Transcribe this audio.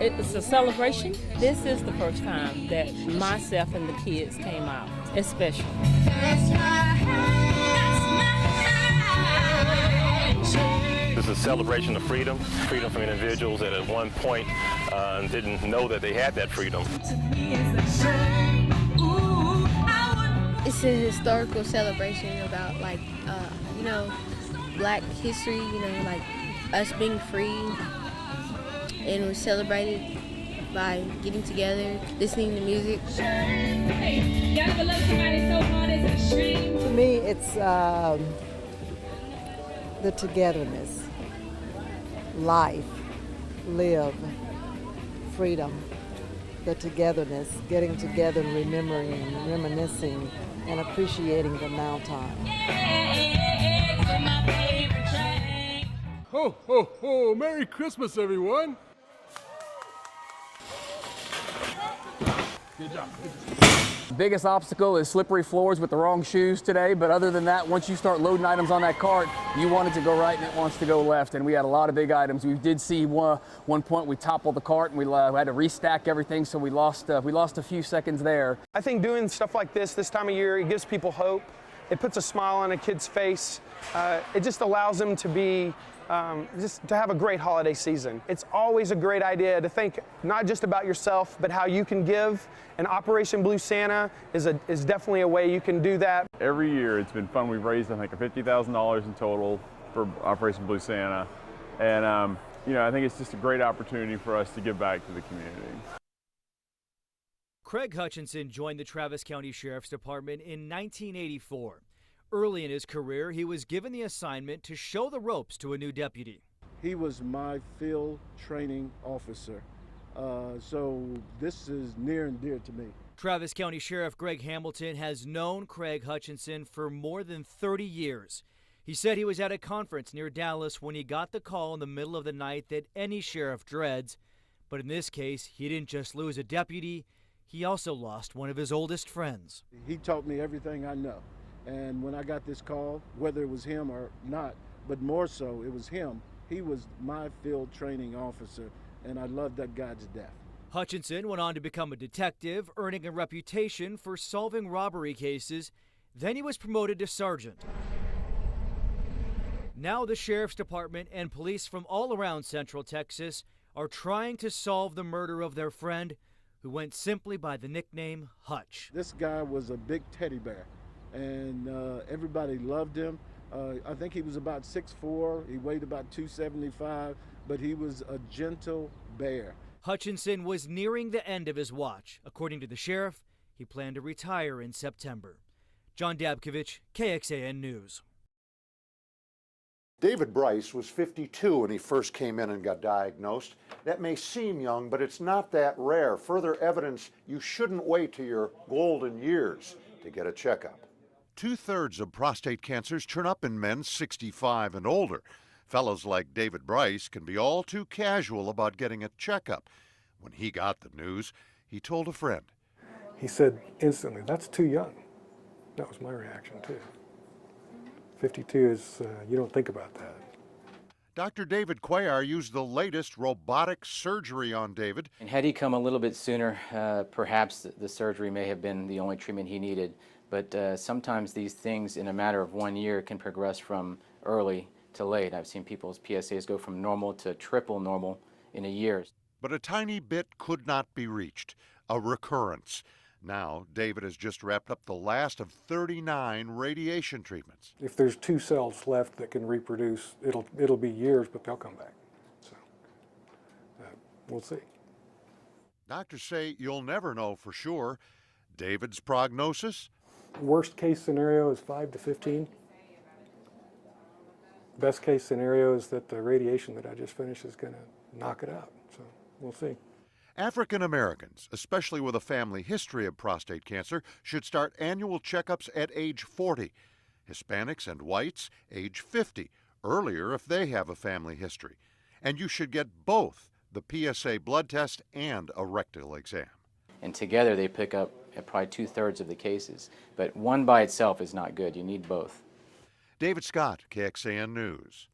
It's a celebration. This is the first time that myself and the kids came out. It's special. This is a celebration of freedom, freedom from individuals that at one point didn't know that they had that freedom. It's a historical celebration about Black history, like us being free, and we celebrated by getting together, listening to music. For me, it's the togetherness, life, live, freedom, the togetherness, getting together, remembering, reminiscing, and appreciating the now time. Ho, ho, ho! Merry Christmas, everyone! Good job. Biggest obstacle is slippery floors with the wrong shoes today, but other than that, once you start loading items on that cart, you want it to go right and it wants to go left, and we had a lot of big items. We did see one point we toppled the cart and we had to restack everything, so we lost a few seconds there. I think doing stuff like this time of year, it gives people hope. It puts a smile on a kid's face. It just allows them to be just to have a great holiday season. It's always a great idea to think not just about yourself, but how you can give. And Operation Blue Santa is definitely a way you can do that. Every year it's been fun. We've raised, I think, $50,000 in total for Operation Blue Santa. And, I think it's just a great opportunity for us to give back to the community. Craig Hutchinson joined the Travis County Sheriff's Department in 1984. Early in his career, he was given the assignment to show the ropes to a new deputy. He was my field training officer, so this is near and dear to me. Travis County Sheriff Greg Hamilton has known Craig Hutchinson for more than 30 years. He said he was at a conference near Dallas when he got the call in the middle of the night that any sheriff dreads. But in this case, he didn't just lose a deputy, he also lost one of his oldest friends. He taught me everything I know. And when I got this call, whether it was him or not, but more so, it was him. He was my field training officer, and I loved that guy to death. Hutchinson went on to become a detective, earning a reputation for solving robbery cases. Then he was promoted to sergeant. Now the Sheriff's Department and police from all around Central Texas are trying to solve the murder of their friend, who went simply by the nickname Hutch. This guy was a big teddy bear, and everybody loved him. I think he was about 6'4", he weighed about 275, but he was a gentle bear. Hutchinson was nearing the end of his watch. According to the sheriff, he planned to retire in September. John Dabkovich, KXAN News. David Bryce was 52 when he first came in and got diagnosed. That may seem young, but it's not that rare. Further evidence you shouldn't wait to your golden years to get a checkup. 2/3 of prostate cancers turn up in men 65 and older. Fellows like David Bryce can be all too casual about getting a checkup. When he got the news, he told a friend. He said instantly, "That's too young." That was my reaction too. 52 is, you don't think about that. Dr. David Cuellar used the latest robotic surgery on David. And had he come a little bit sooner, perhaps the surgery may have been the only treatment he needed. But sometimes these things in a matter of 1 year can progress from early to late. I've seen people's PSAs go from normal to triple normal in a year. But a tiny bit could not be reached, a recurrence. Now, David has just wrapped up the last of 39 radiation treatments. If there's 2 cells left that can reproduce, it'll be years, but they'll come back. So we'll see. Doctors say you'll never know for sure. David's prognosis? Worst case scenario is 5 to 15. Best case scenario is that the radiation that I just finished is going to knock it out. So we'll see. African Americans, especially with a family history of prostate cancer, should start annual checkups at age 40. Hispanics and whites, age 50, earlier if they have a family history. And you should get both the PSA blood test and a rectal exam. And together they pick up probably 2/3 of the cases. But one by itself is not good. You need both. David Scott, KXAN News.